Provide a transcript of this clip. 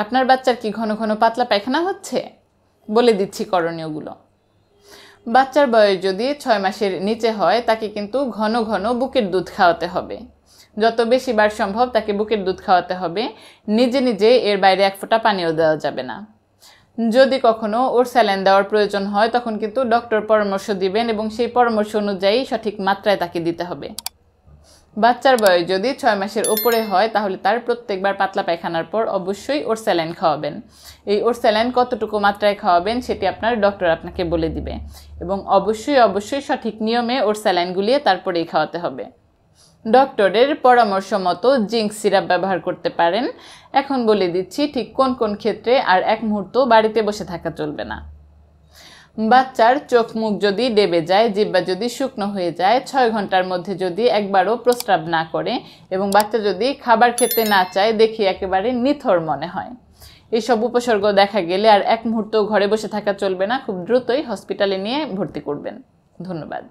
আপনার বাচ্চার কি ঘন ঘন পাতলা পায়খানা হচ্ছে? বলে দিচ্ছি করণীয়গুলো। বাচ্চার বয়স যদি 6 মাসের নিচে হয় তাকে কিন্তু ঘন ঘন বুকের দুধ খাওয়াতে হবে। যত বেশি বার সম্ভব তাকে বুকের দুধ খাওয়াতে হবে। নিজে নিজে এর বাইরে এক ফোঁটা পানিও দেওয়া যাবে না। যদি কখনো ওর স্যালাইন দেওয়ার প্রয়োজন হয় তখন কিন্তু ডক্টর পরামর্শ দিবেন এবং সেই পরামর্শ অনুযায়ী সঠিক মাত্রায় তাকে দিতে হবে। বাচ্চার বয়স যদি 6 মাসের উপরে হয় তাহলে তার প্রত্যেকবার পাতলা পায়খানার পর অবশ্যই ওর স্যালাইন খাওয়াবেন। এই ওর স্যালাইন কতটুকু মাত্রায় খাওয়াবেন সেটি আপনার ডক্টর আপনাকে বলে দিবে এবং অবশ্যই সঠিক নিয়মে ওর স্যালাইন গুলিয়ে তারপরেই খাওয়াতে হবে। ডক্টরের পরামর্শ মতো জিঙ্ক সিরাপ ব্যবহার করতে পারেন। এখন বলে দিচ্ছি ঠিক কোন কোন ক্ষেত্রে আর এক মুহূর্ত বাড়িতে বসে থাকা চলবে না। বাচ্চার চোখ মুখ যদি ডেবে যায়, জিহ্বা যদি শুকনো হয়ে যায়, 6 ঘন্টার মধ্যে যদি একবারও প্রস্রাব না করে এবং বাচ্চা যদি খাবার খেতে না চায়, দেখি একেবারে নিথর মনে হয়, এইসব উপসর্গ দেখা গেলে আর এক মুহূর্ত ঘরে বসে থাকা চলবে না। খুব দ্রুতই হসপিটালে নিয়ে ভর্তি করবেন। ধন্যবাদ।